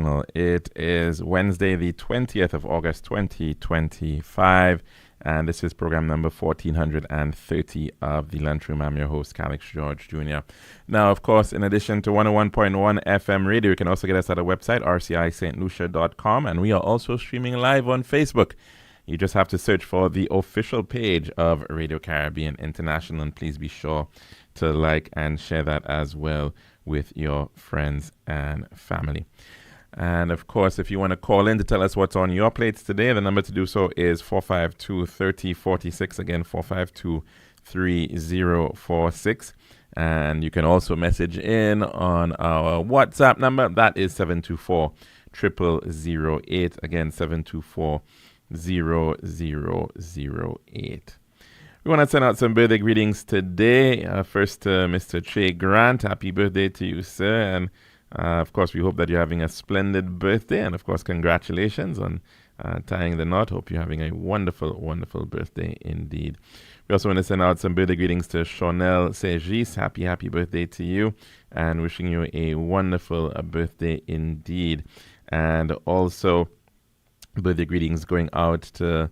International. It is Wednesday, the 20th of August, 2025, and this is program number 1430 of the Lunchroom. I'm your host, Calix George Jr. Now, of course, in addition to 101.1 FM radio, you can also get us at our website, rcistlucia.com, and we are also streaming live on Facebook. You just have to search for the official page of Radio Caribbean International, and please be sure to like and share that as well with your friends and family. And of course, if you want to call in to tell us what's on your plates today, the number to do so is 452-3046. Again, 452-3046. And you can also message in on our WhatsApp number. That is 724-0008. Again, 724-0008. We want to send out some birthday greetings today. First, Mr. Che Grant, happy birthday to you, sir. And, of course, we hope that you're having a splendid birthday. And, of course, congratulations on tying the knot. Hope you're having a wonderful, wonderful birthday indeed. We also want to send out some birthday greetings to Chanel Segis. Happy birthday to you. And wishing you a wonderful birthday indeed. And also, birthday greetings going out to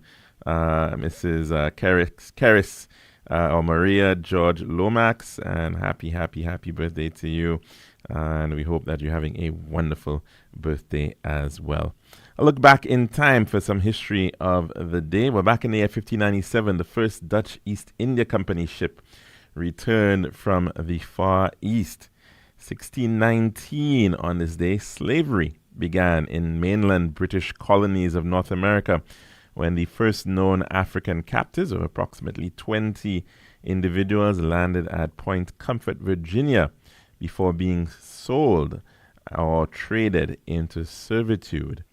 Mrs. Karis or Maria George Lomax, and happy birthday to you, and we hope that you're having a wonderful birthday as well. A look back in time for some history of the day. Well, back in the year 1597, the first Dutch East India Company ship returned from the Far East. 1619, on this day, slavery began in mainland British colonies of North America, when the first known African captives of approximately 20 individuals landed at Point Comfort, Virginia, before being sold or traded into servitude.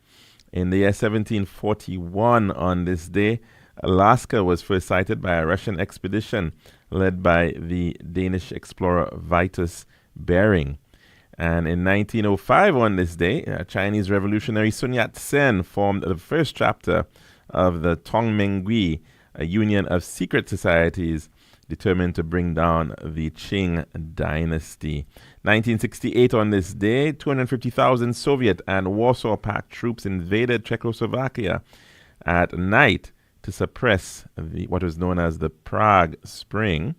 In the year 1741, on this day, Alaska was first sighted by a Russian expedition led by the Danish explorer Vitus Bering. And in 1905, on this day, Chinese revolutionary Sun Yat-sen formed the first chapter of the Tongmenghui, a union of secret societies determined to bring down the Qing dynasty. 1968, on this day, 250,000 Soviet and Warsaw Pact troops invaded Czechoslovakia at night to suppress what was known as the Prague Spring.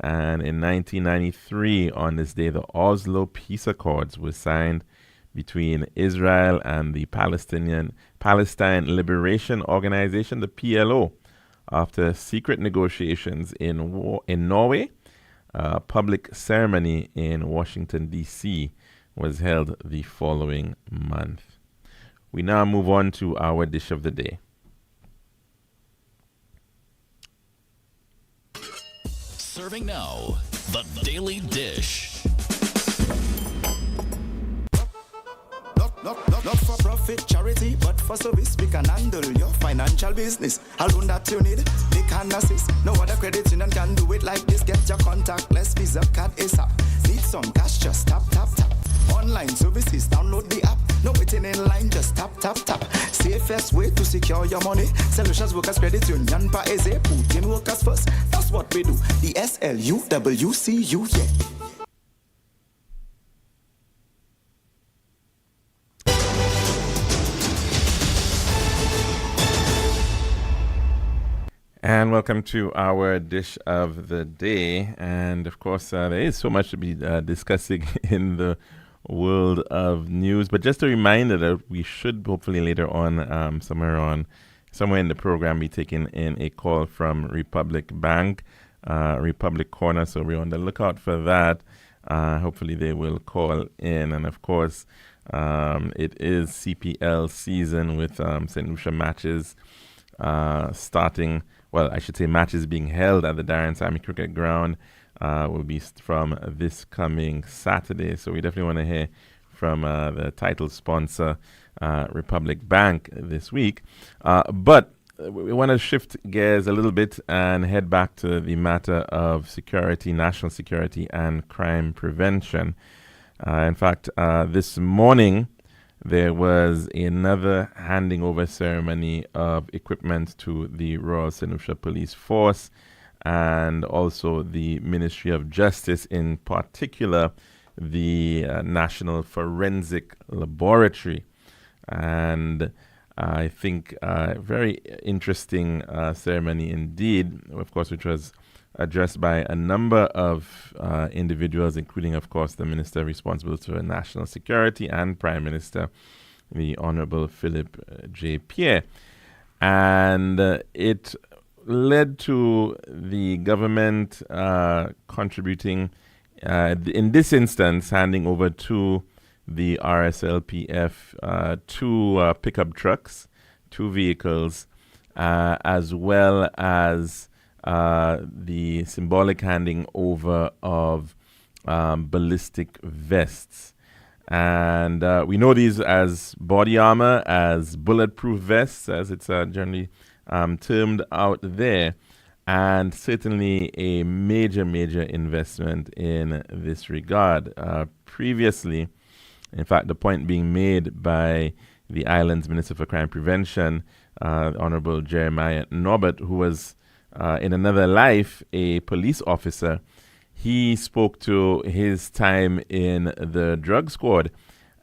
And in 1993, on this day, the Oslo Peace Accords were signed between Israel and the Palestine Liberation Organization, the PLO. After secret negotiations in Norway, a public ceremony in Washington, D.C. was held the following month. We now move on to our dish of the day. Serving now, the Daily Dish. Not for profit charity, but for service we can handle your financial business. How loan that you need, they can assist. No other credit union can do it like this. Get your contactless Visa card ASAP. Need some cash, just tap. Online services, download the app. No waiting in line, just tap. Safest way to secure your money. Solutions Workers Credit Union, Paese, put in workers first. That's what we do. The SLUWCU, yeah. And welcome to our dish of the day. And of course, there is so much to be discussing in the world of news. But just a reminder that we should hopefully later on, somewhere in the program, be taking in a call from Republic Bank, Republic Corner. So we're on the lookout for that. Hopefully they will call in. And of course, it is CPL season with St. Lucia matches starting. Well, I should say matches being held at the Darren Sammy Cricket Ground will be from this coming Saturday. So we definitely want to hear from the title sponsor, Republic Bank, this week. But we want to shift gears a little bit and head back to the matter of security, national security, and crime prevention. In fact, this morning, there was another handing over ceremony of equipment to the Royal St. Lucia Police Force and also the Ministry of Justice, in particular the National Forensic Laboratory. And I think a very interesting ceremony indeed, of course, which was addressed by a number of individuals, including, of course, the Minister responsible for national security and Prime Minister, the Honorable Philip J. Pierre. And it led to the government contributing, in this instance, handing over to the RSLPF two pickup trucks, 2 vehicles, as well as the symbolic handing over of ballistic vests. And we know these as body armor, as bulletproof vests, as it's generally termed out there, and certainly a major investment in this regard. Previously, in fact, the point being made by the island's Minister for Crime Prevention, Honorable Jeremiah Norbert, who was in another life a police officer, he spoke to his time in the drug squad,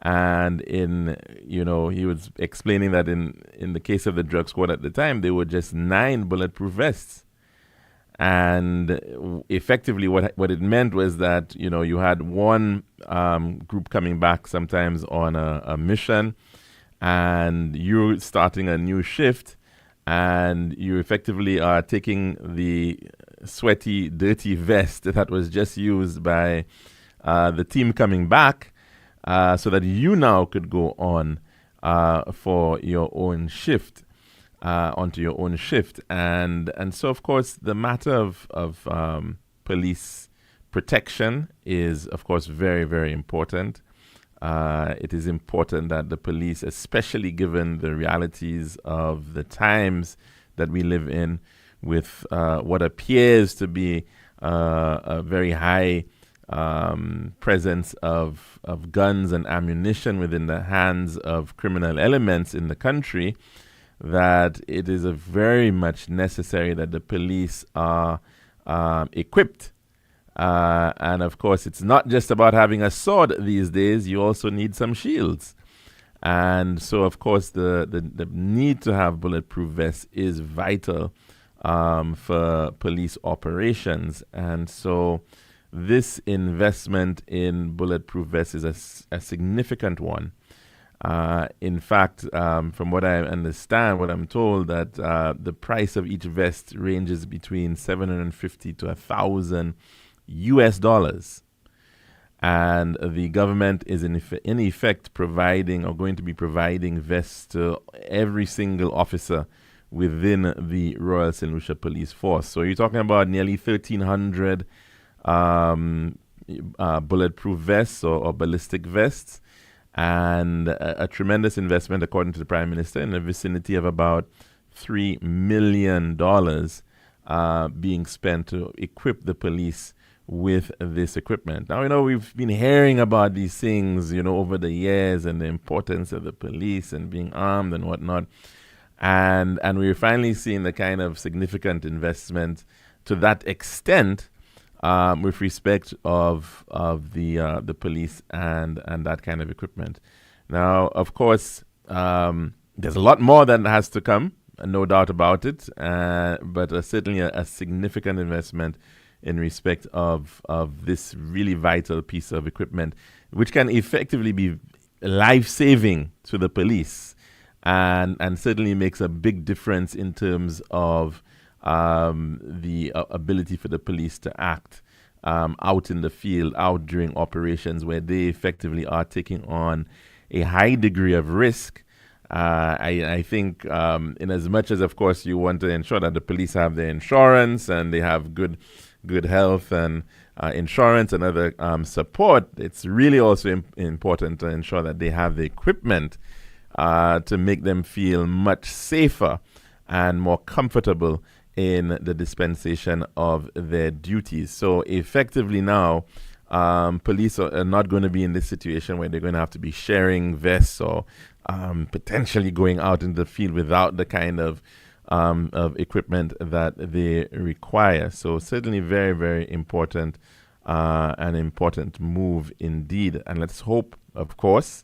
and he was explaining that in the case of the drug squad at the time, there were just 9 bulletproof vests. And effectively what it meant was that, you had one group coming back sometimes on a mission, and you're starting a new shift, and you effectively are taking the sweaty, dirty vest that was just used by the team coming back, so that you now could go on for your own shift, onto your own shift. And so, of course, the matter of police protection is, of course, very, very important. It is important that the police, especially given the realities of the times that we live in, with what appears to be a very high presence of guns and ammunition within the hands of criminal elements in the country, that it is very much necessary that the police are equipped. And of course, it's not just about having a sword these days. You also need some shields. And so, of course, the need to have bulletproof vests is vital for police operations. And so this investment in bulletproof vests is a significant one. In fact, from what I understand, what I'm told, that the price of each vest ranges between $750 to $1,000 US. And the government is in effect providing, or going to be providing, vests to every single officer within the Royal St. Lucia Police Force. So you're talking about nearly 1,300 bulletproof vests or ballistic vests, and a tremendous investment, according to the Prime Minister, in the vicinity of about $3 million being spent to equip the police with this equipment. Now, we've been hearing about these things, over the years, and the importance of the police and being armed and whatnot. And we're finally seeing the kind of significant investment to that extent with respect of the police and that kind of equipment. Now, of course, there's a lot more that has to come, no doubt about it, but certainly a significant investment in respect of this really vital piece of equipment, which can effectively be life-saving to the police, and certainly makes a big difference in terms of the ability for the police to act out in the field, out during operations where they effectively are taking on a high degree of risk. I think in as much as, of course, you want to ensure that the police have their insurance and they have good health and insurance and other support, it's really also important to ensure that they have the equipment to make them feel much safer and more comfortable in the dispensation of their duties. So effectively now, police are not going to be in this situation where they're going to have to be sharing vests or potentially going out in the field without the kind of equipment that they require. So certainly very, very important an important move indeed. And let's hope, of course,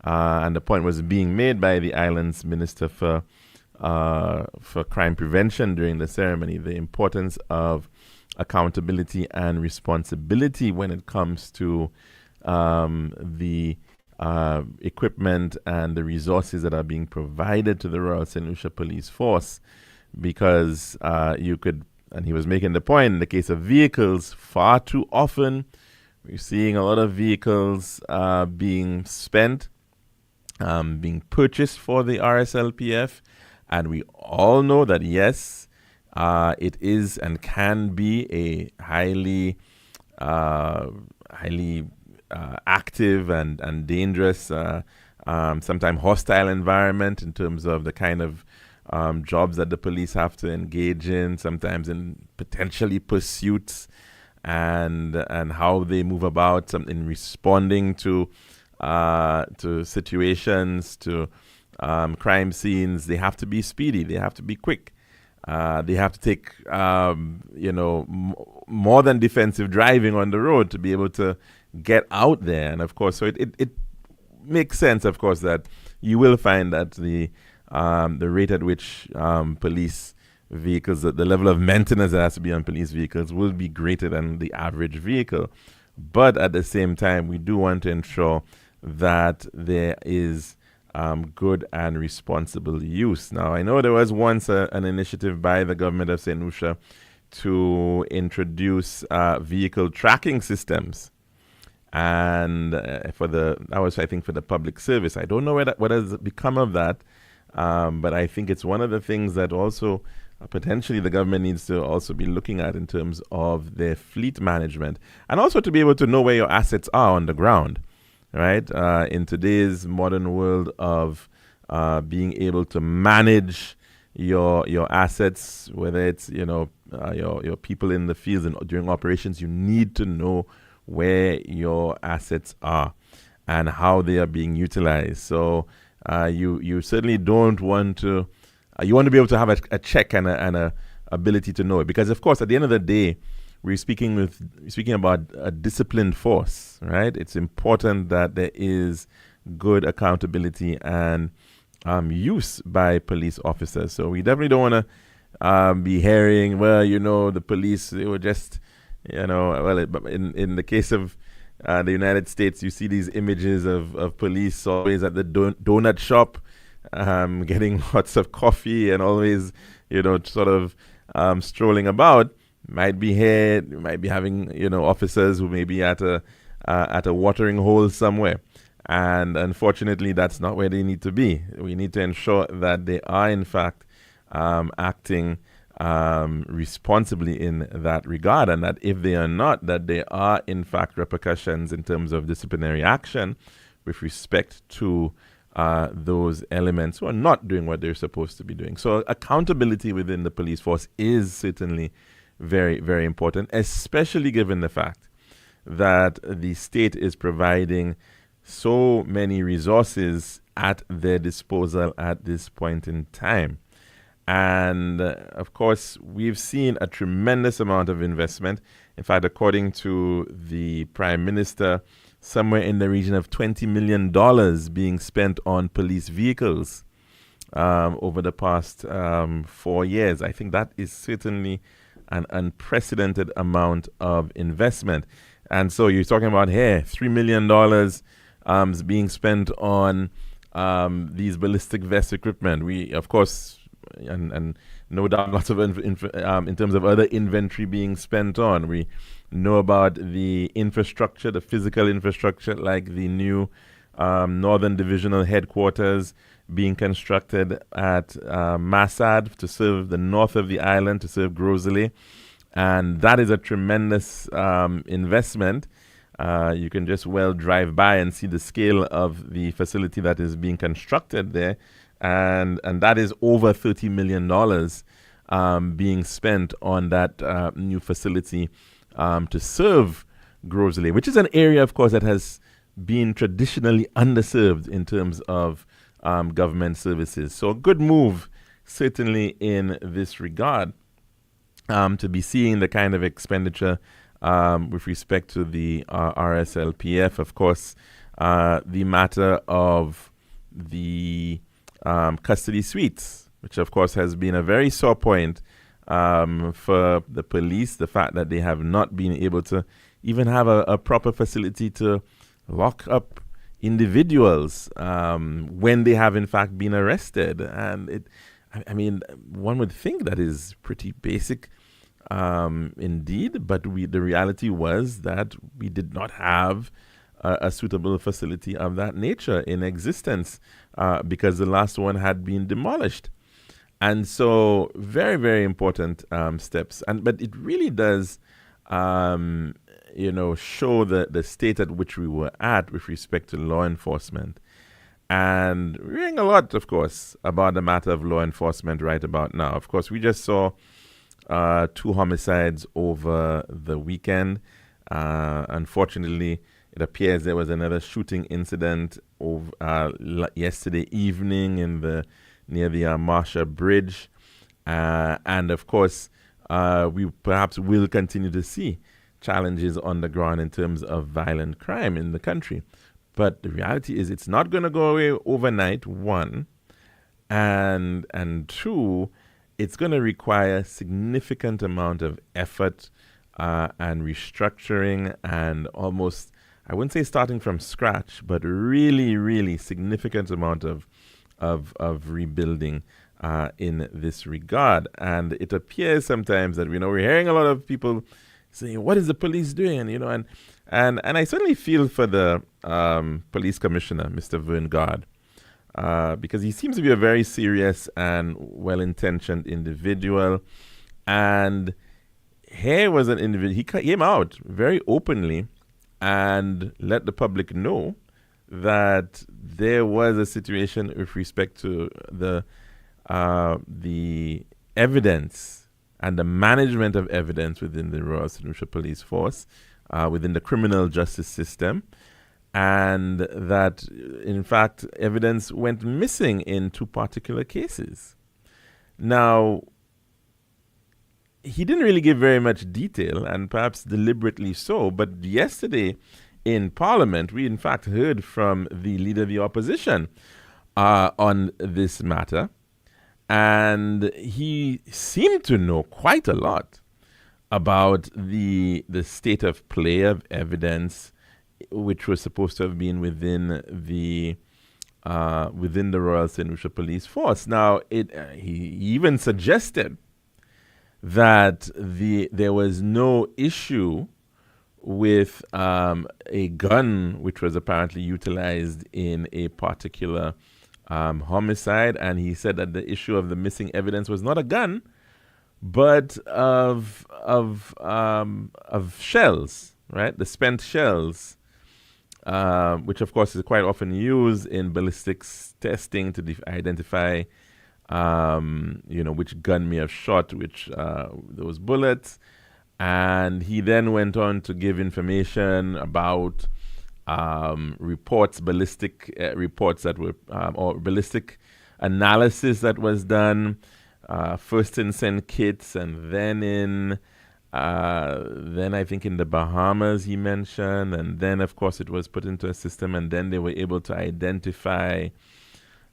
and the point was being made by the island's Minister for Crime Prevention during the ceremony, the importance of accountability and responsibility when it comes to the equipment and the resources that are being provided to the Royal St. Lucia Police Force, because you could, and he was making the point, in the case of vehicles, far too often we're seeing a lot of vehicles being spent, being purchased for the RSLPF, and we all know that, yes, it is and can be a highly active and dangerous, sometimes hostile environment in terms of the kind of jobs that the police have to engage in, sometimes in potentially pursuits, and how they move about in responding to situations, to crime scenes. They have to be speedy. They have to be quick. They have to take, more than defensive driving on the road to be able to get out there. And of course, so it makes sense, of course, that you will find that the rate at which police vehicles, the level of maintenance that has to be on police vehicles will be greater than the average vehicle. But at the same time, we do want to ensure that there is good and responsible use. Now, I know there was once an initiative by the government of St. Lucia to introduce vehicle tracking systems, and that was, I think, for the public service. I don't know what has become of that, but I think it's one of the things that also potentially the government needs to also be looking at in terms of their fleet management, and also to be able to know where your assets are on the ground. Right, in today's modern world of being able to manage your assets, whether it's your people in the fields and during operations, you need to know where your assets are and how they are being utilized. So you certainly don't want to. You want to be able to have a check and a ability to know it, because of course at the end of the day, we're speaking about a disciplined force, right? It's important that there is good accountability and use by police officers. So we definitely don't want to be hearing, the police, they were just, in the case of the United States, you see these images of police always at the donut shop, getting lots of coffee and always, sort of strolling about. Might be here, you might be having, officers who may be at a watering hole somewhere. And unfortunately, that's not where they need to be. We need to ensure that they are, in fact, acting responsibly in that regard. And that if they are not, that there are, in fact, repercussions in terms of disciplinary action with respect to those elements who are not doing what they're supposed to be doing. So accountability within the police force is certainly very, very important, especially given the fact that the state is providing so many resources at their disposal at this point in time. And of course, we've seen a tremendous amount of investment. In fact, according to the Prime Minister, somewhere in the region of $20 million being spent on police vehicles over the past 4 years. I think that is certainly an unprecedented amount of investment. And so you're talking about here, $3 million being spent on these ballistic vest equipment. We, of course, and no doubt lots of in terms of other inventory being spent on. We know about the infrastructure, the physical infrastructure, like the new Northern Divisional Headquarters being constructed at Massad to serve the north of the island, to serve Grosley. And that is a tremendous investment. You can just well drive by and see the scale of the facility that is being constructed there. And that is over $30 million being spent on that new facility to serve Grosley, which is an area, of course, that has been traditionally underserved in terms of government services. So a good move, certainly in this regard, to be seeing the kind of expenditure with respect to the RSLPF. Of course, the matter of the custody suites, which of course has been a very sore point for the police, the fact that they have not been able to even have a proper facility to lock up individuals when they have in fact been arrested. And I mean, one would think that is pretty basic indeed, but the reality was that we did not have a suitable facility of that nature in existence because the last one had been demolished. And so very, very important steps. But it really does, show the state at which we were at with respect to law enforcement. And we're hearing a lot, of course, about the matter of law enforcement right about now. Of course, we just saw 2 homicides over the weekend. Unfortunately, it appears there was another shooting incident yesterday evening near the Marsha Bridge. And of course, we perhaps will continue to see challenges on the ground in terms of violent crime in the country. But the reality is it's not going to go away overnight, one. And two, it's going to require significant amount of effort and restructuring and almost, I wouldn't say starting from scratch, but really, really significant amount of rebuilding in this regard. And it appears sometimes that, we're hearing a lot of people saying, what is the police doing? And I certainly feel for the police commissioner, Mr. Vern Gard, because he seems to be a very serious and well-intentioned individual. And here was an individual, he came out very openly and let the public know that there was a situation with respect to the evidence and the management of evidence within the Royal St. Lucia Police Force, within the criminal justice system, and that, in fact, evidence went missing in 2 particular cases. Now, he didn't really give very much detail, and perhaps deliberately so, but yesterday in Parliament, we in fact heard from the Leader of the Opposition on this matter, and he seemed to know quite a lot about the state of play of evidence, which was supposed to have been within the Royal St. Lucia Police Force. Now, he even suggested that there was no issue with a gun which was apparently utilized in a particular homicide, and he said that the issue of the missing evidence was not a gun, but of shells, right? The spent shells, which of course is quite often used in ballistics testing to identify, which gun may have shot those bullets. And he then went on to give information about ballistic reports that were, or ballistic analysis that was done, first in St. Kitts and then I think in the Bahamas he mentioned, and then of course it was put into a system, and then they were able to identify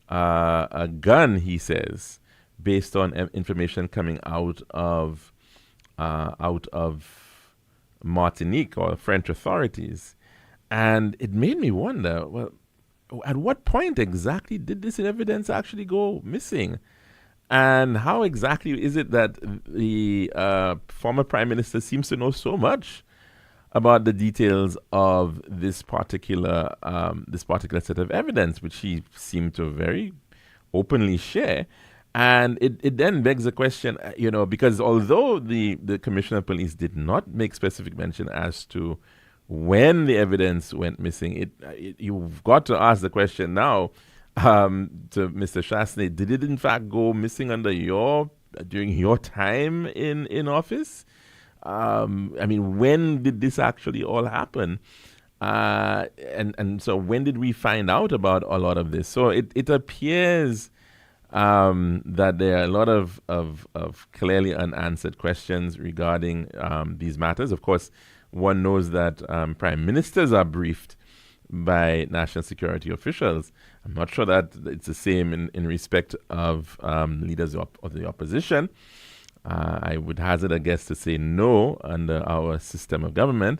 a gun, he says, based on information coming out of Martinique or French authorities. And it made me wonder, well, at what point exactly did this evidence actually go missing? And how exactly is it that the former Prime Minister seems to know so much about the details of this particular set of evidence, which he seemed to very openly share? And it then begs the question, because although the Commissioner of Police did not make specific mention as to when the evidence went missing, you've got to ask the question now to Mr. Chasney, did it in fact go missing during your time in office? When did this actually all happen? And so when did we find out about a lot of this? So it appears that there are a lot of clearly unanswered questions regarding these matters. Of course, one knows that prime ministers are briefed by national security officials. I'm not sure that it's the same in respect of leaders of the opposition. I would hazard a guess to say no under our system of government.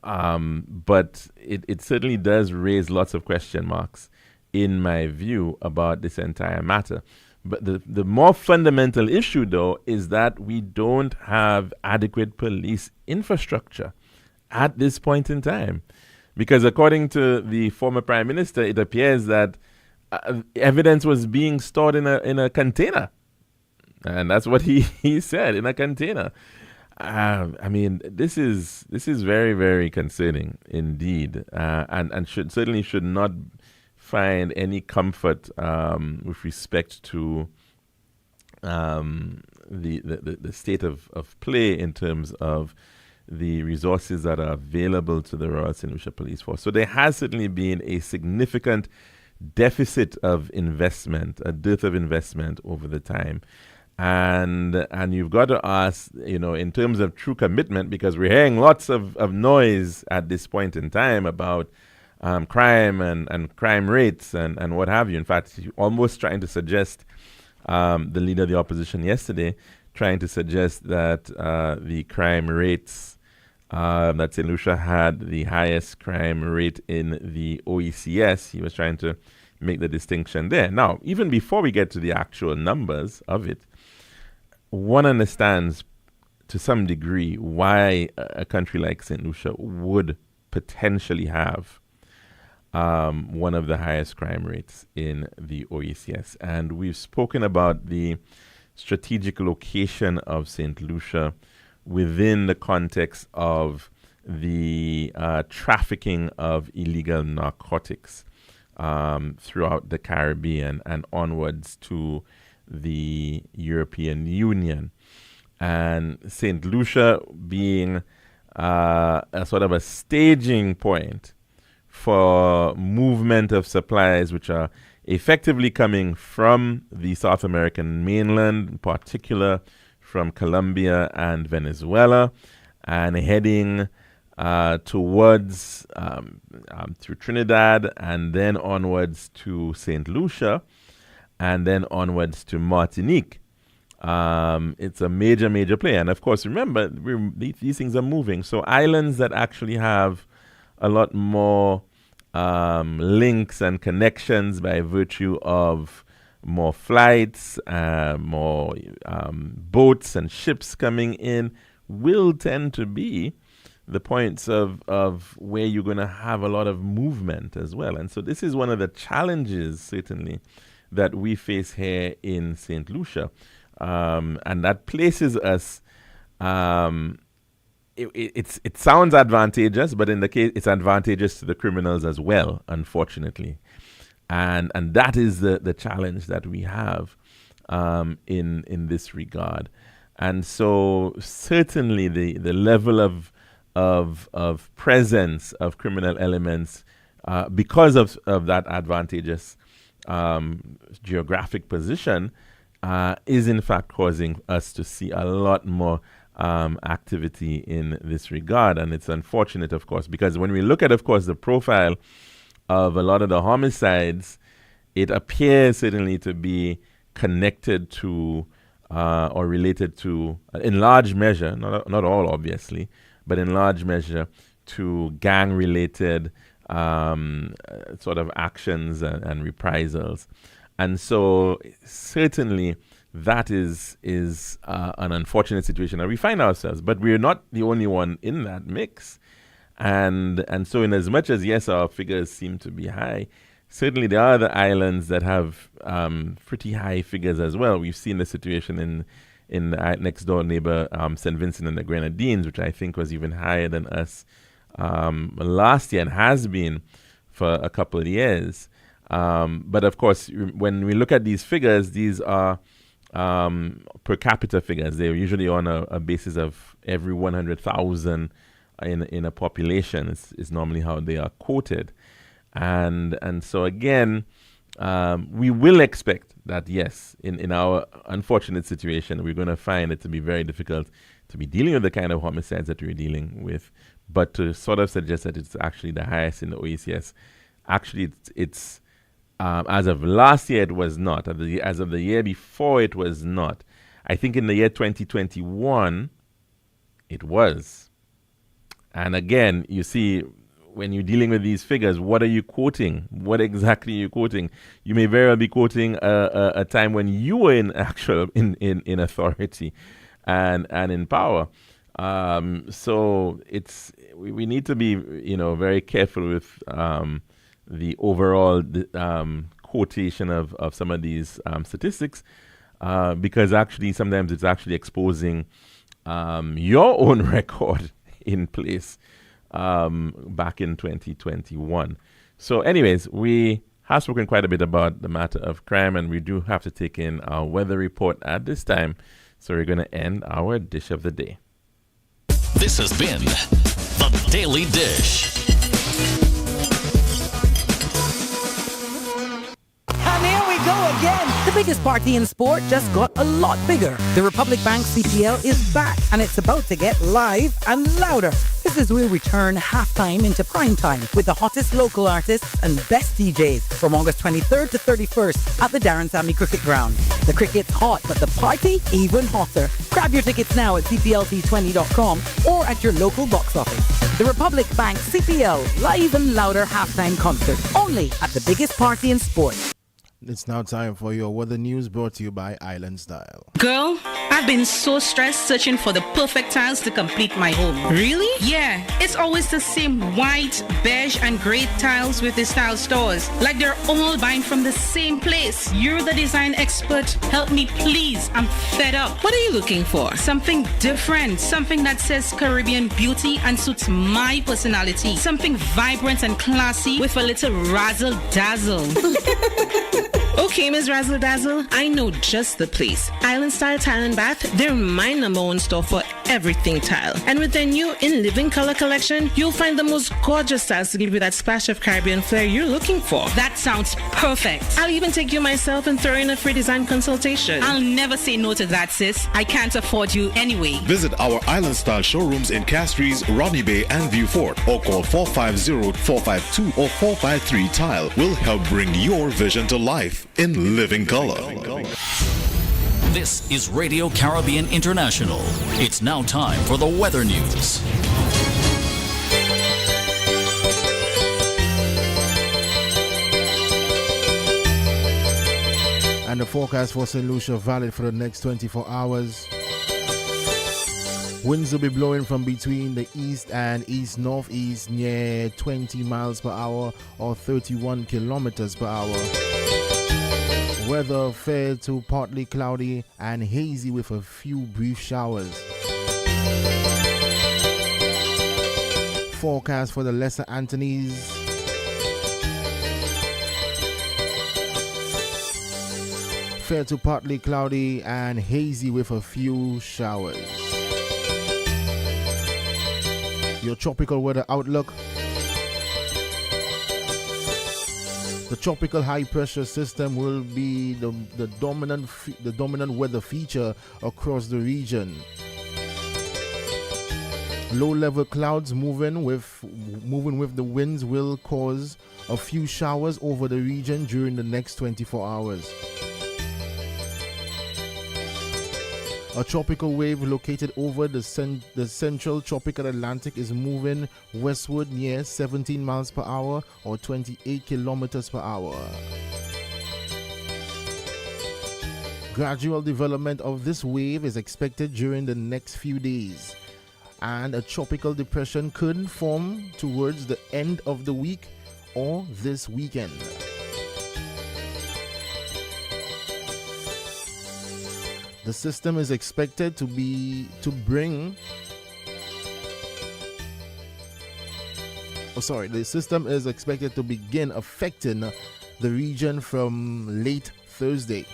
But it certainly does raise lots of question marks, in my view, about this entire matter. But the more fundamental issue, though, is that we don't have adequate police infrastructure at this point in time. Because according to the former prime minister, it appears that evidence was being stored in a container. And that's what he said, in a container. I mean, this is very, very concerning indeed, and should not find any comfort with respect to the state of play in terms of the resources that are available to the Royal St. Lucia Police Force. So there has certainly been a significant deficit of investment, a dearth of investment over the time. And you've got to ask, in terms of true commitment, because we're hearing lots of noise at this point in time about crime and crime rates and what have you. In fact, almost trying to suggest, the leader of the opposition yesterday, trying to suggest that the crime rates, that St. Lucia had the highest crime rate in the OECS. He was trying to make the distinction there. Now, even before we get to the actual numbers of it, one understands to some degree why a country like St. Lucia would potentially have one of the highest crime rates in the OECS. And we've spoken about the strategic location of St. Lucia within the context of the trafficking of illegal narcotics throughout the Caribbean and onwards to the European Union. And St. Lucia being a sort of a staging point for movement of supplies which are effectively coming from the South American mainland, in particular from Colombia and Venezuela, and heading towards through Trinidad and then onwards to St. Lucia and then onwards to Martinique. It's a major play. And of course, remember, these things are moving. So islands that actually have a lot more links and connections by virtue of more flights, more boats and ships coming in will tend to be the points of where you're going to have a lot of movement as well. And so this is one of the challenges, certainly, that we face here in St. Lucia. And that places us, it sounds advantageous, but in the case, it's advantageous to the criminals as well, unfortunately. And that is the challenge that we have in this regard. And so certainly the level of presence of criminal elements because of that advantageous geographic position is in fact causing us to see a lot more activity in this regard. And it's unfortunate, of course, because when we look at, of course, the profile of a lot of the homicides, it appears certainly to be connected to or related to, in large measure, not all obviously, but in large measure to gang-related sort of actions and reprisals. And so certainly that is an unfortunate situation that we find ourselves, but we're not the only one in that mix. And so in as much as, yes, our figures seem to be high, certainly there are other islands that have pretty high figures as well. We've seen the situation in next door neighbor, St. Vincent and the Grenadines, which I think was even higher than us last year and has been for a couple of years. But of course, when we look at these figures, these are per capita figures. They're usually on a basis of every 100,000 in a population is normally how they are quoted. And so again, we will expect that, yes, in our unfortunate situation, we're going to find it to be very difficult to be dealing with the kind of homicides that we're dealing with. But to sort of suggest that it's actually the highest in the OECS, actually it's as of last year, it was not. As of the year before, it was not. I think in the year 2021, it was. And again, you see, when you're dealing with these figures, what are you quoting? What exactly are you quoting? You may very well be quoting a time when you were in in authority and in power. So we need to be very careful with the overall quotation of some of these statistics, because actually sometimes it's actually exposing your own record in place back in 2021. So anyways, we have spoken quite a bit about the matter of crime, and we do have to take in our weather report at this time. So we're going to end our dish of the day. This has been The Daily Dish. And here we go again. The biggest party in sport just got a lot bigger. The Republic Bank CPL is back, and it's about to get live and louder. This is where we turn halftime into prime time with the hottest local artists and best DJs from August 23rd to 31st at the Darren Sammy Cricket Ground. The cricket's hot, but the party even hotter. Grab your tickets now at cplt20.com or at your local box office. The Republic Bank CPL live and louder halftime concert, only at the biggest party in sport. It's now time for your weather news, brought to you by Island Style. Girl, I've been so stressed searching for the perfect tiles to complete my home. Really? Yeah, it's always the same white, beige, and gray tiles with these tile stores. Like they're all buying from the same place. You're the design expert. Help me, please. I'm fed up. What are you looking for? Something different. Something that says Caribbean beauty and suits my personality. Something vibrant and classy with a little razzle-dazzle. Okay, Ms. Razzle Dazzle, I know just the place. Island Style Tile and Bath, they're my number one store for everything tile. And with their new In Living Color collection, you'll find the most gorgeous styles to give you that splash of Caribbean flair you're looking for. That sounds perfect. I'll even take you myself and throw in a free design consultation. I'll never say no to that, sis. I can't afford you anyway. Visit our Island Style showrooms in Castries, Rodney Bay, and Vieux Fort, or call 450-452 or 453 Tile. We'll help bring your vision to life in living color. This is Radio Caribbean International. It's now time for the weather news. And the forecast for St. Lucia valid for the next 24 hours. Winds will be blowing from between the east and east-northeast near 20 miles per hour or 31 kilometers per hour. Weather fair to partly cloudy and hazy with a few brief showers. Forecast for the Lesser Antilles. Fair to partly cloudy and hazy with a few showers. Your tropical weather outlook. The tropical high pressure system will be the dominant weather feature across the region. Low level clouds moving with the winds will cause a few showers over the region during the next 24 hours. A tropical wave located over the central tropical Atlantic is moving westward near 17 miles per hour or 28 kilometers per hour. Gradual development of this wave is expected during the next few days, and a tropical depression could form towards the end of the week or this weekend. The system is expected to begin affecting the region from late Thursday.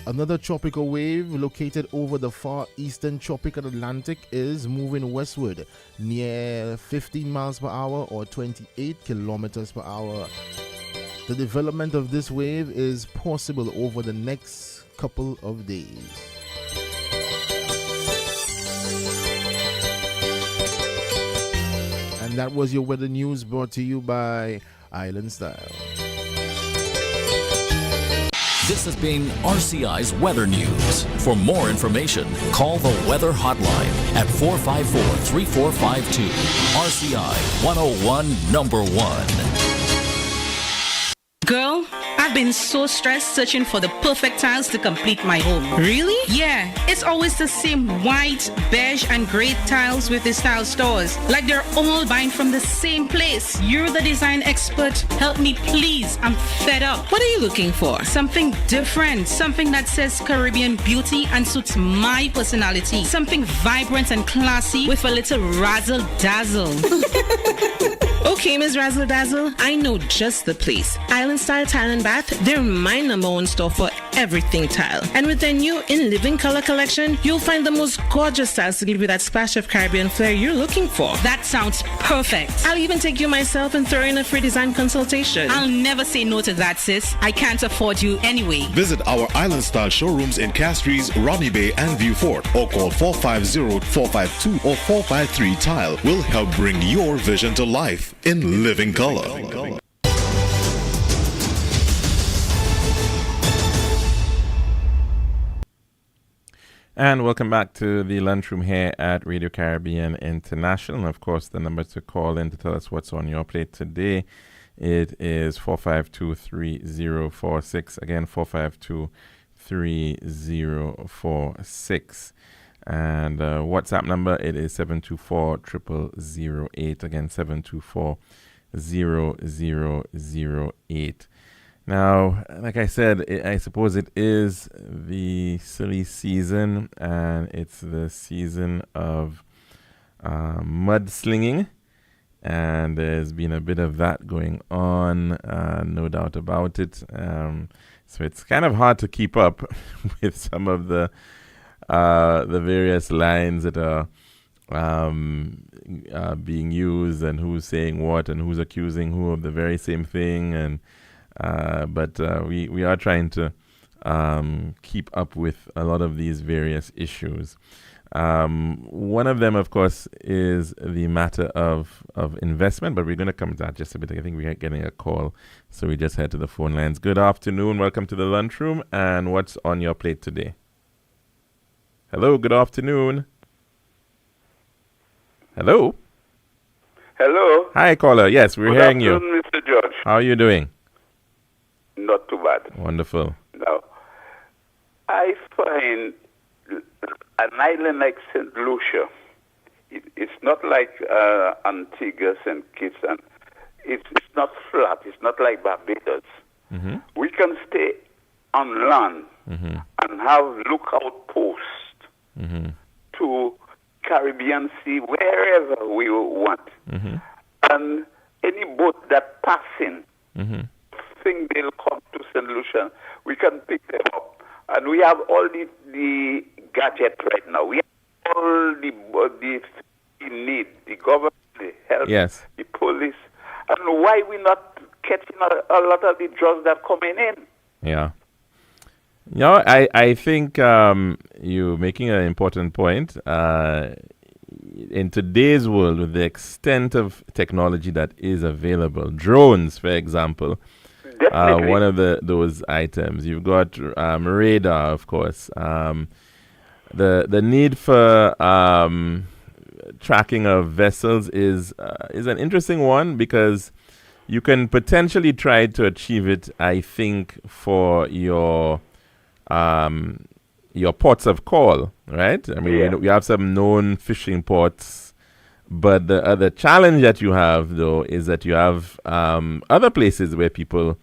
Another tropical wave located over the far eastern tropical Atlantic is moving westward near 15 miles per hour or 28 kilometers per hour. The development of this wave is possible over the next couple of days. And that was your weather news brought to you by Island Style. This has been RCI's Weather News. For more information, call the Weather Hotline at 454-3452. RCI 101 number 1. Girl, I've been so stressed searching for the perfect tiles to complete my home. Really? Yeah, it's always the same white, beige, and gray tiles with these tile stores. Like they're all buying from the same place. You're the design expert. Help me, please. I'm fed up. What are you looking for? Something different. Something that says Caribbean beauty and suits my personality. Something vibrant and classy with a little razzle dazzle. Okay, Ms. Razzle Dazzle, I know just the place. Island Style Tile and Bath, they're my number one store for everything tile. And with their new In Living color collection, you'll find the most gorgeous styles to give you that splash of Caribbean flair you're looking for. That sounds perfect. I'll even take you myself and throw in a free design consultation. I'll never say no to that, sis. I can't afford you anyway. Visit our Island Style showrooms in Castries, Ronnie Bay, and View Fort, or call 450-452 or 453 Tile. Will help bring your vision to life in living color. And welcome back to the lunchroom here at Radio Caribbean International. And of course, the number to call in to tell us what's on your plate today, it is 452-3046. Again, 452-3046. And WhatsApp number, it is 724-0008. Again, 724-0008. Now, like I said, I suppose it is the silly season, and it's the season of mudslinging, and there's been a bit of that going on, no doubt about it. So it's kind of hard to keep up with some of the various lines that are being used, and who's saying what, and who's accusing who of the very same thing, and but we are trying to keep up with a lot of these various issues. One of them, of course, is the matter of investment, but we're going to come to that just a bit. I think we are getting a call, so we just head to the phone lines. Good afternoon. Welcome to the lunchroom. And what's on your plate today? Hello. Good afternoon. Hello. Hello. Hi, caller. Yes, we're hearing you. Good afternoon, Mr. George. How are you doing? Not too bad. Wonderful. Now, I find an island like St. Lucia, it's not like Antigua, St. Kitts, and it's not flat. It's not like Barbados. Mm-hmm. We can stay on land and have lookout posts to Caribbean Sea, wherever we want. And any boat that passing, think they'll come to St. Lucia, we can pick them up. And we have all the gadgets right now. We have all the we need, the government, the health, the police. And why we not catching a lot of the drugs that coming in? Yeah. You know, I think you're making an important point. In today's world, with the extent of technology that is available, drones, for example, one of those items. You've got radar, of course. The need for tracking of vessels is an interesting one, because you can potentially try to achieve it, I think, for your ports of call, right? I mean, we have some known fishing ports, but the other challenge that you have, though, is that you have other places where people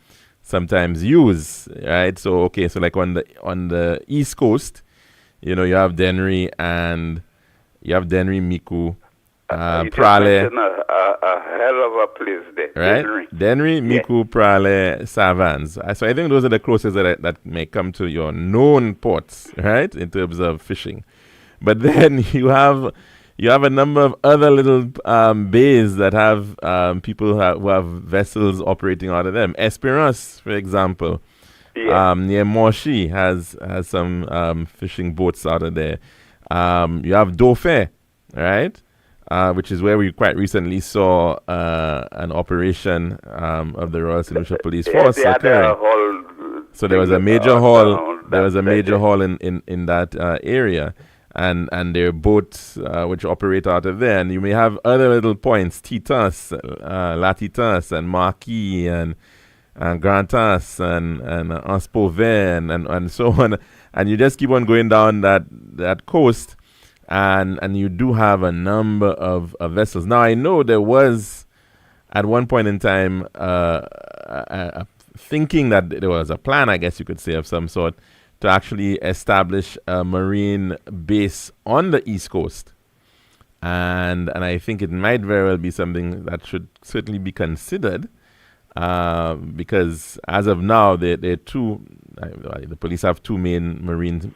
sometimes use, right? So like on the East Coast, you know, you have Dennery, Miku, Prale. A hell of a place there. Right? Dennery, Miku, Prale, Savans. So I think those are the closest that may come to your known ports, right, in terms of fishing. But then you have a number of other little bays that have people who have vessels operating out of them. Esperance, for example, near Moshi has some fishing boats out of there. You have Dauphin, right? Which is where we quite recently saw an operation of the Royal St. Lucia Police Force occurring. So there was a major haul. There was a major haul in that area, and there are boats which operate out of there. And you may have other little points: Titas, Latitas, and Marquis, and Grantas, and Anspoven, and so on. And you just keep on going down that coast. And you do have a number of vessels. Now, I know there was, at one point in time, thinking that there was a plan, I guess you could say, of some sort, to actually establish a marine base on the East Coast. And I think it might very well be something that should certainly be considered, because as of now, the police have two main marine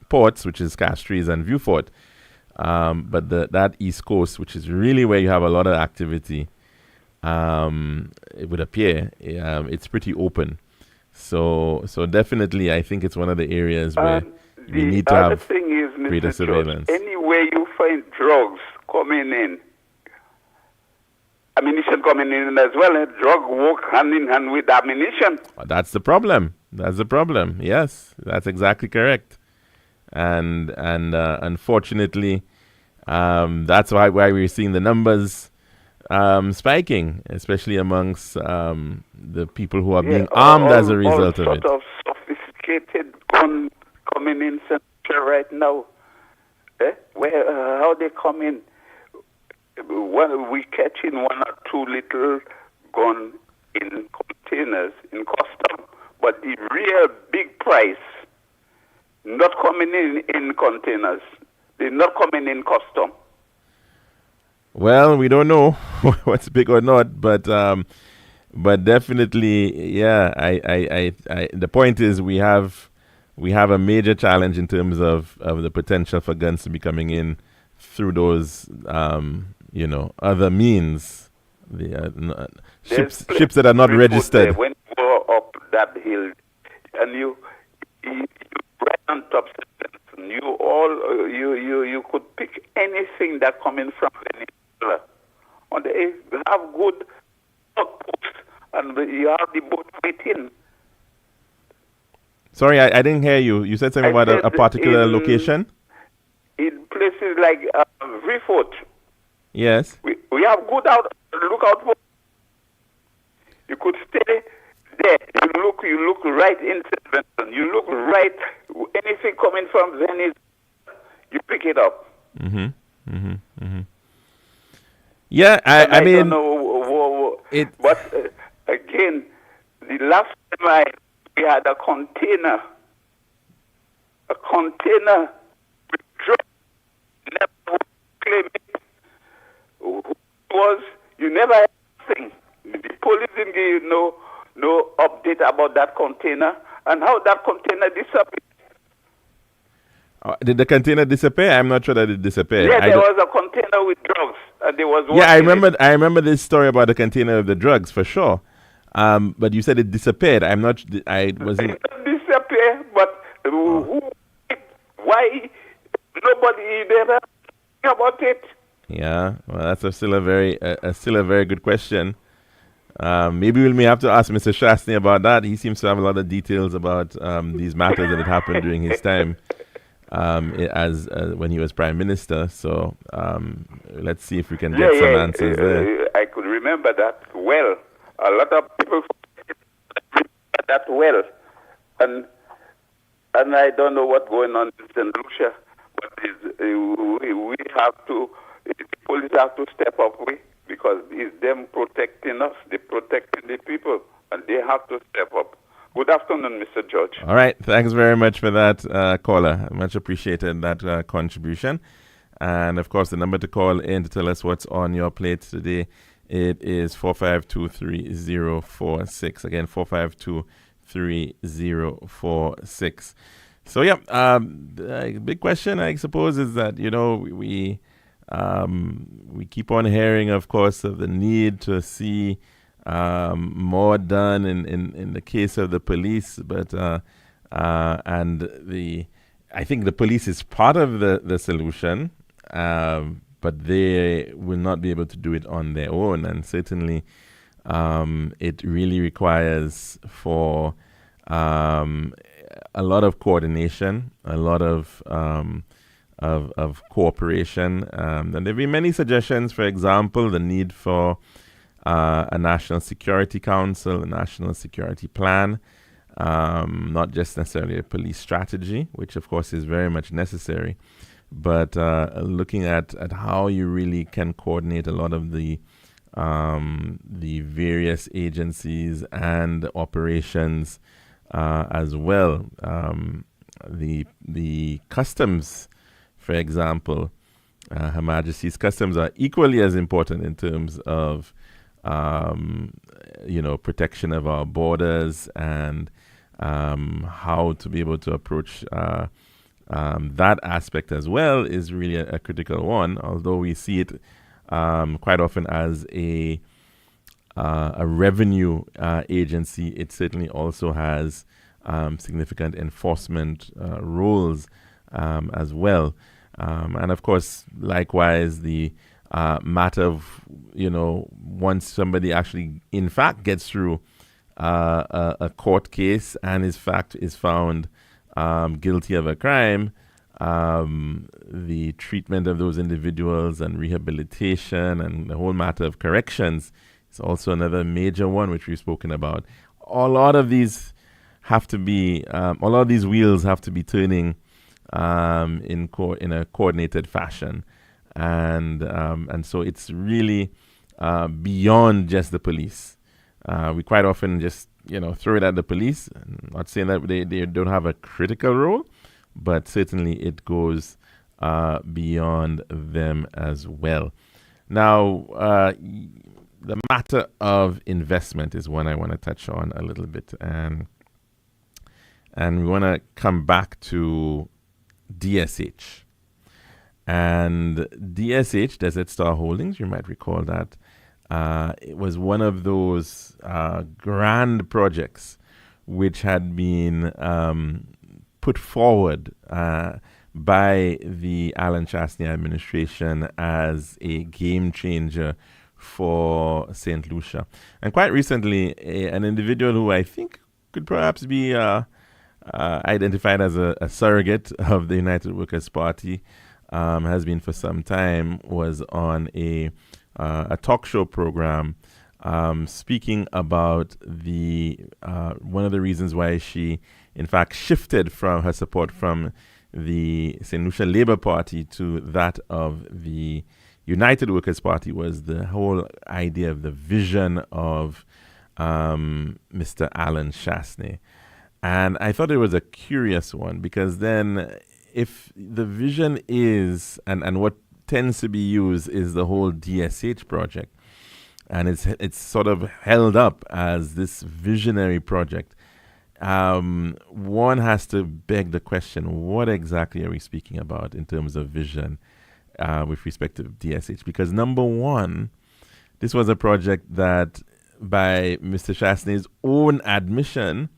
ports, which is Castries and Vieux Fort. But that East Coast, which is really where you have a lot of activity, it would appear it's pretty open. So definitely, I think it's one of the areas where we need to have greater surveillance. Anywhere you find drugs coming in, ammunition coming in as well, and drug work hand in hand with ammunition. That's the problem. Yes, that's exactly correct. And unfortunately, that's why we're seeing the numbers spiking, especially amongst the people who are being armed as a result of it. All sort of sophisticated gun coming in Central right now. How they come in? Well, we catch in one or two little gun in containers in custom, but the real big price not coming in containers. They're not coming in custom. Well, we don't know what's big or not, but definitely, yeah. I the point is we have a major challenge in terms of the potential for guns to be coming in through those other means. The ships that are not registered. When you go up that hill and you right on top, you could pick anything that coming from Venezuela. And they have good outposts, and you have the boat waiting. Sorry, I didn't hear you. You said something about a particular location? In places like Vieux. Yes. We have good lookout for. You could stay there. You look right into Benton. You look right. Anything coming from Venice, you pick it up. Yeah, I mean, don't know. But again, the last time we had a container with drugs. Never claim it. Was you never had anything. The police didn't give you no update about that container and how that container disappeared. Did the container disappear? I'm not sure that it disappeared. Yeah, there was a container with drugs, and there was. Yeah, I remember this story about the container of the drugs for sure. But you said it disappeared. I'm not. I wasn't. It didn't disappear, but who? Why? Nobody never about it. Yeah, well, that's still a very good question. Maybe we may have to ask Mr. Shastny about that. He seems to have a lot of details about these matters that had happened during his time as when he was Prime Minister. So let's see if we can get some answers there. I could remember that well. A lot of people remember that well, and I don't know what's going on in St. Lucia, but we have to. The police have to step up because it's them protecting us, they're protecting the people, and they have to step up. Good afternoon, Mr. George. All right, thanks very much for that, caller. Much appreciated that contribution. And of course, the number to call in to tell us what's on your plate today, it is 452-3046. Again, 452-3046. So yeah, the big question, I suppose, is that, we keep on hearing, of course, of the need to see more done in the case of the police, but I think the police is part of the solution, but they will not be able to do it on their own, and certainly it really requires for a lot of coordination, a lot of cooperation. And there have been many suggestions. For example, the need for a National Security Council, a National Security Plan, not just necessarily a police strategy, which of course is very much necessary, but looking at how you really can coordinate a lot of the various agencies and operations as well. The customs, for example, Her Majesty's Customs are equally as important in terms of protection of our borders and how to be able to approach that aspect as well is really a critical one, although we see it quite often as a revenue agency. It certainly also has significant enforcement roles as well. And of course, likewise, the matter of, once somebody actually, in fact, gets through a court case and is found guilty of a crime, the treatment of those individuals and rehabilitation and the whole matter of corrections is also another major one which we've spoken about. A lot of these wheels have to be turning in a coordinated fashion, and so it's really beyond just the police. We quite often just throw it at the police. I'm not saying that they don't have a critical role, but certainly it goes beyond them as well. Now, the matter of investment is one I want to touch on a little bit, and we want to come back to DSH. And DSH, Desert Star Holdings, you might recall that it was one of those grand projects which had been put forward by the Alan Chastney administration as a game changer for St. Lucia. And quite recently, an individual who I think could perhaps be identified as a surrogate of the United Workers' Party, has been for some time, was on a talk show program speaking about the one of the reasons why she, in fact, shifted from her support from the St. Lucia Labour Party to that of the United Workers' Party was the whole idea of the vision of Mr. Alan Chastney. And I thought it was a curious one, because then if the vision is, and what tends to be used is the whole DSH project, and it's sort of held up as this visionary project, one has to beg the question, what exactly are we speaking about in terms of vision with respect to DSH? Because number one, this was a project that, by Mr. Chastney's own admission,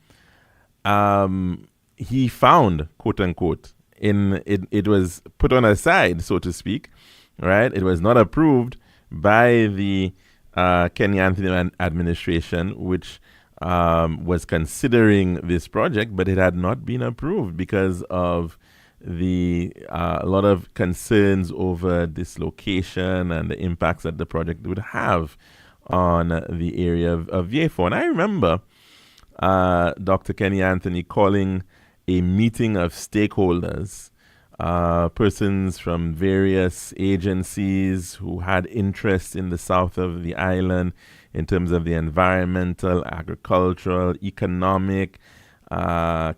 he found, quote unquote, it was put on a side, so to speak, right? It was not approved by the Kenny Anthony administration, which was considering this project, but it had not been approved because of a lot of concerns over dislocation and the impacts that the project would have on the area of Vieux-Fort. And I remember Dr. Kenny Anthony calling a meeting of stakeholders, persons from various agencies who had interest in the south of the island in terms of the environmental, agricultural, economic,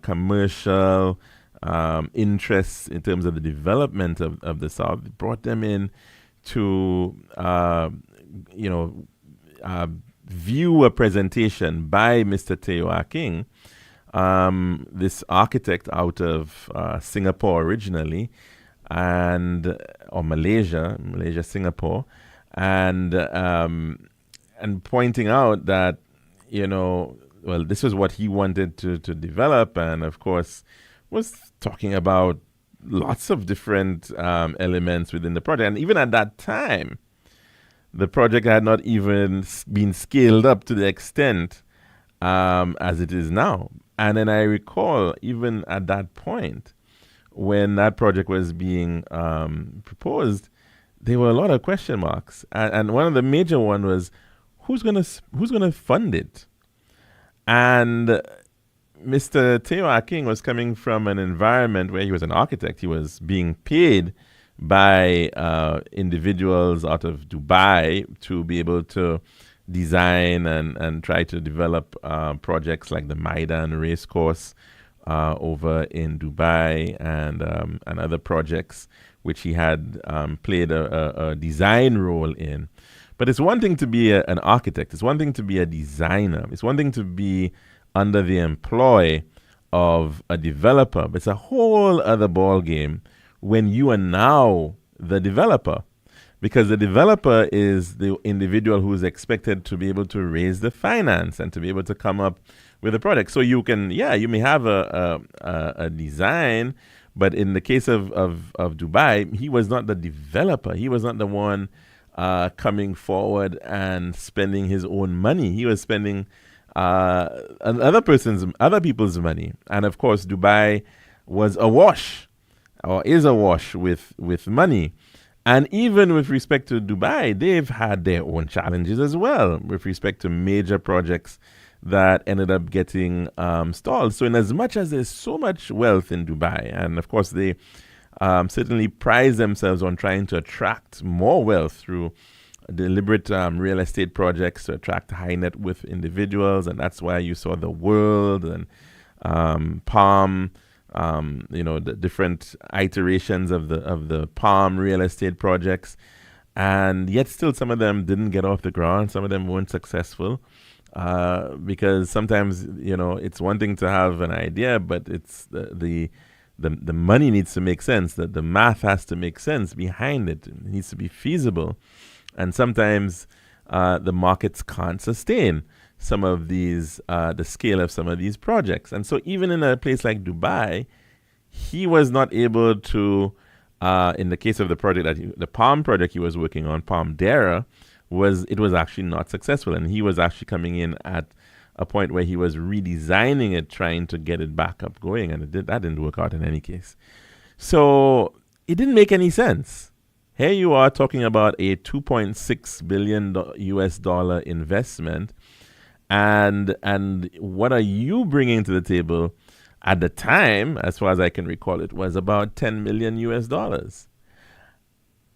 commercial, interests in terms of the development of the South. It brought them in to, view a presentation by Mr. Teo Aking, this architect out of Singapore originally, or Malaysia, Singapore, and pointing out that, this was what he wanted to develop, and of course was talking about lots of different elements within the project. And even at that time, the project had not even been scaled up to the extent as it is now. And then I recall, even at that point, when that project was being proposed, there were a lot of question marks. And one of the major one was, who's gonna fund it? And Mr. Teo Aking was coming from an environment where he was an architect. He was being paid by individuals out of Dubai to be able to design and try to develop projects like the Maidan Racecourse over in Dubai, and other projects which he had played a design role in. But it's one thing to be an architect. It's one thing to be a designer. It's one thing to be under the employ of a developer. But it's a whole other ball game when you are now the developer, because the developer is the individual who is expected to be able to raise the finance and to be able to come up with a product. So you may have a design, but in the case of Dubai, he was not the developer. He was not the one coming forward and spending his own money. He was spending other people's money. And of course, Dubai was awash, or is awash with money. And even with respect to Dubai, they've had their own challenges as well with respect to major projects that ended up getting stalled. So in as much as there's so much wealth in Dubai, and of course they certainly prize themselves on trying to attract more wealth through deliberate real estate projects to attract high net worth individuals, and that's why you saw the World and Palm, the different iterations of the Palm real estate projects, and yet still some of them didn't get off the ground. Some of them weren't successful because sometimes it's one thing to have an idea, but it's the money needs to make sense. That the math has to make sense behind it. It needs to be feasible. And sometimes the markets can't sustain some of these, the scale of some of these projects. And so even in a place like Dubai, he was not able to, in the case of the project the Palm project he was working on, Palm Dera, was actually not successful. And he was actually coming in at a point where he was redesigning it, trying to get it back up going. And that didn't work out in any case. So it didn't make any sense. Here you are talking about a $2.6 billion US dollar investment. And what are you bringing to the table? At the time, as far as I can recall, it was about 10 million US dollars.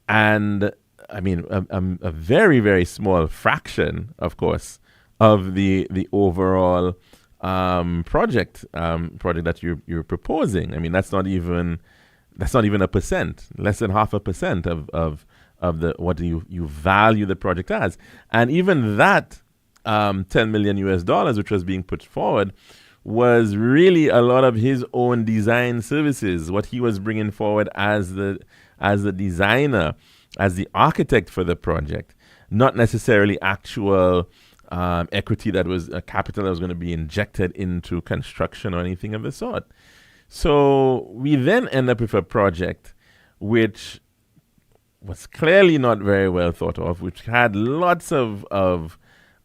And I mean, a very, very small fraction, of course, of the overall project that you're proposing. I mean, that's not even a percent, less than 0.5% of the what you value the project as. And even that 10 million US dollars, which was being put forward, was really a lot of his own design services, what he was bringing forward as the designer, as the architect for the project, not necessarily actual equity that was capital that was going to be injected into construction or anything of the sort. So we then end up with a project which was clearly not very well thought of, which had lots of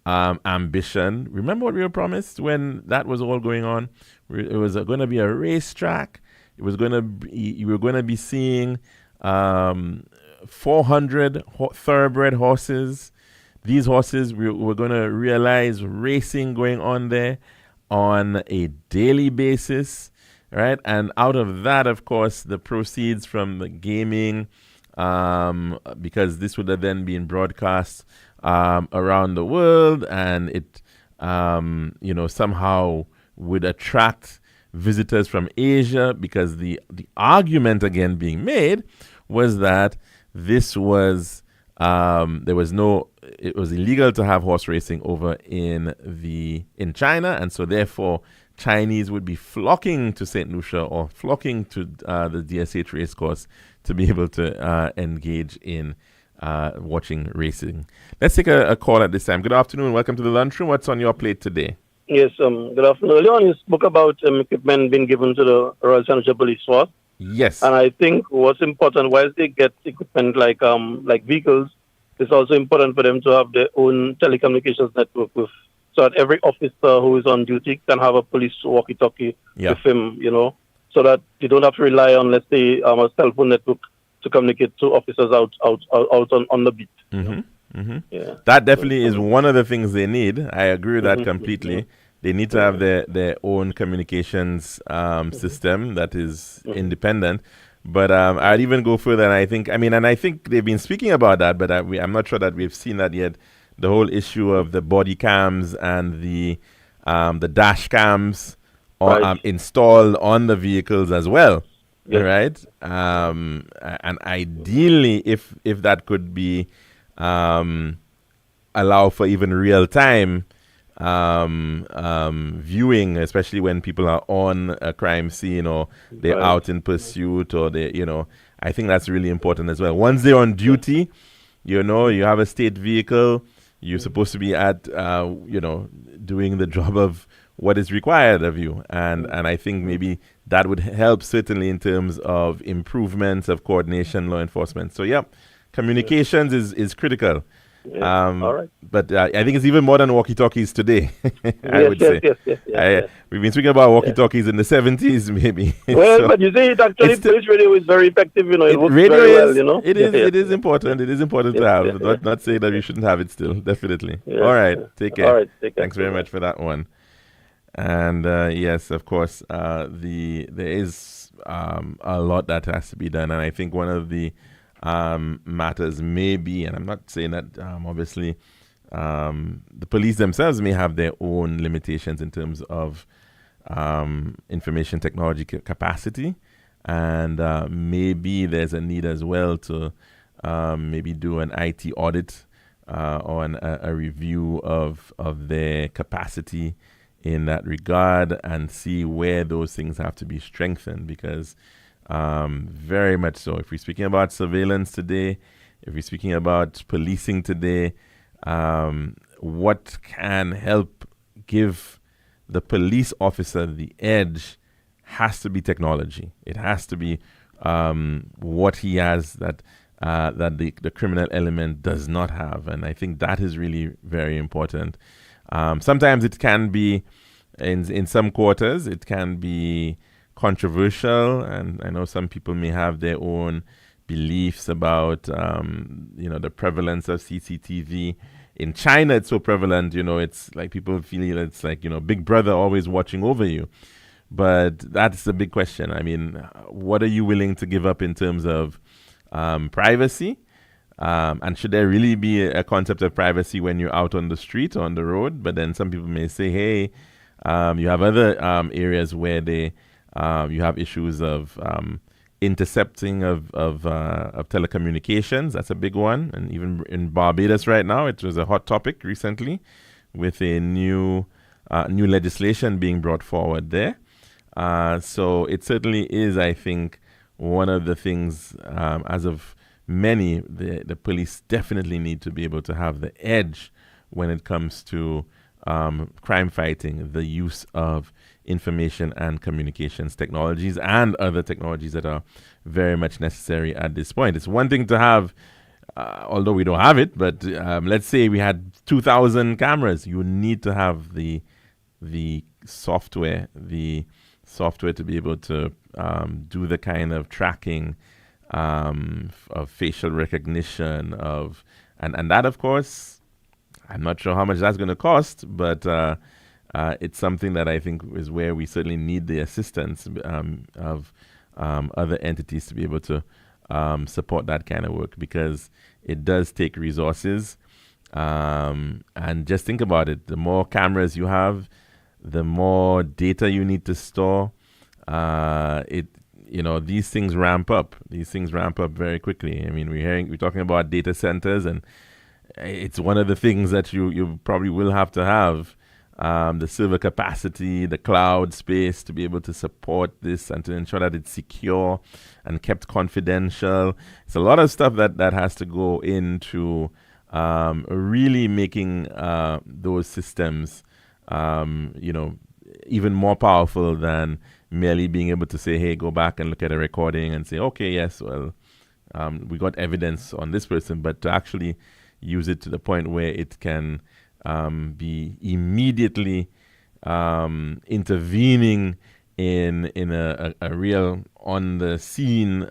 ambition. Remember what we were promised when that was all going on? It was going to be a racetrack. It was going to be, you were going to be seeing 400 thoroughbred horses. These horses, we're going to realize racing going on there on a daily basis, right? And out of that, of course, the proceeds from the gaming, because this would have then been broadcast around the world, and it, somehow would attract visitors from Asia, because the argument again being made was that this was it was illegal to have horse racing over in China, and so therefore Chinese would be flocking to St. Lucia or flocking to the DSH race course to be able to engage in watching racing. Let's take a call at this time. Good afternoon. Welcome to the lunchroom. What's on your plate today? Yes, good afternoon. Earlier on, you spoke about equipment being given to the Royal Central Police Force. Yes. And I think what's important, whilst they get equipment like vehicles, it's also important for them to have their own telecommunications network so that every officer who is on duty can have a police walkie-talkie with him, so that you don't have to rely on, let's say, a cell phone network to communicate to officers out on the beat. Yeah. That definitely is one of the things they need. I agree with that completely. They need to have their own communications system that is independent. But I'd even go further, and I think they've been speaking about that, but I'm not sure that we've seen that yet. The whole issue of the body cams and the dash cams installed on the vehicles as well, right? And ideally, if that could be allow for even real time viewing, especially when people are on a crime scene or they're out in pursuit, or I think that's really important as well. Once they're on duty, you have a state vehicle, you're supposed to be at, doing the job of what is required of you. And I think maybe that would help certainly in terms of improvements of coordination, law enforcement. So, communications is critical. All right. But I think it's even more than walkie-talkies today, I would say. Yes. We've been speaking about walkie-talkies in the 70s, maybe. Well, but you see, police radio is very effective, it works radio very well, It is important. It is important to have. Not saying that we shouldn't have it still, definitely. All right, take care. All right, take care. Thanks very much for that one. And yes, of course, there is a lot that has to be done. And I think one of the matters may be, and I'm not saying that obviously the police themselves may have their own limitations in terms of information technology capacity, and maybe there's a need as well to maybe do an IT audit or a review of their capacity in that regard, and see where those things have to be strengthened, because very much so. If we're speaking about surveillance today, if we're speaking about policing today, what can help give the police officer the edge has to be technology. It has to be what he has that the criminal element does not have. And I think that is really very important. Sometimes it can be, in some quarters, it can be controversial, and I know some people may have their own beliefs about the prevalence of CCTV. In China, it's so prevalent, it's like people feel it's like, Big Brother always watching over you. But that's the big question. I mean, what are you willing to give up in terms of privacy? And should there really be a concept of privacy when you're out on the street or on the road? But then some people may say, hey, you have other areas where you have issues of intercepting of telecommunications. That's a big one. And even in Barbados right now, it was a hot topic recently with a new legislation being brought forward there. So it certainly is, I think, one of the things, as of many, the police definitely need to be able to have the edge when it comes to crime fighting, the use of information and communications technologies and other technologies that are very much necessary at this point. It's one thing to have, although we don't have it, but let's say we had 2,000 cameras. You need to have the software to be able to do the kind of tracking of facial recognition and that, of course, I'm not sure how much that's going to cost, but it's something that I think is where we certainly need the assistance of other entities to be able to support that kind of work, because it does take resources. And just think about it. The more cameras you have, the more data you need to store, these things ramp up. These things ramp up very quickly. I mean, we're talking about data centers, and it's one of the things that you probably will have to have. The server capacity, the cloud space to be able to support this and to ensure that it's secure and kept confidential. It's a lot of stuff that has to go into really making those systems, even more powerful than merely being able to say, hey, go back and look at a recording and say, okay, yes, well, we got evidence on this person, but to actually use it to the point where it can be immediately intervening in a real on the scene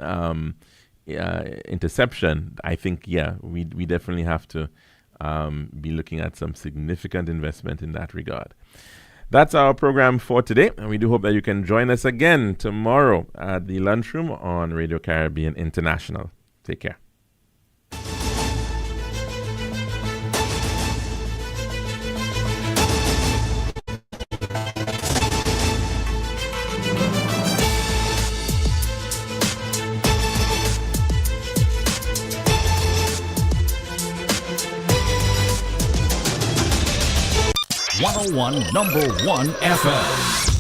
interception. I think, we definitely have to be looking at some significant investment in that regard. That's our program for today, and we do hope that you can join us again tomorrow at the Lunchroom on Radio Caribbean International. Take care. #101 FM.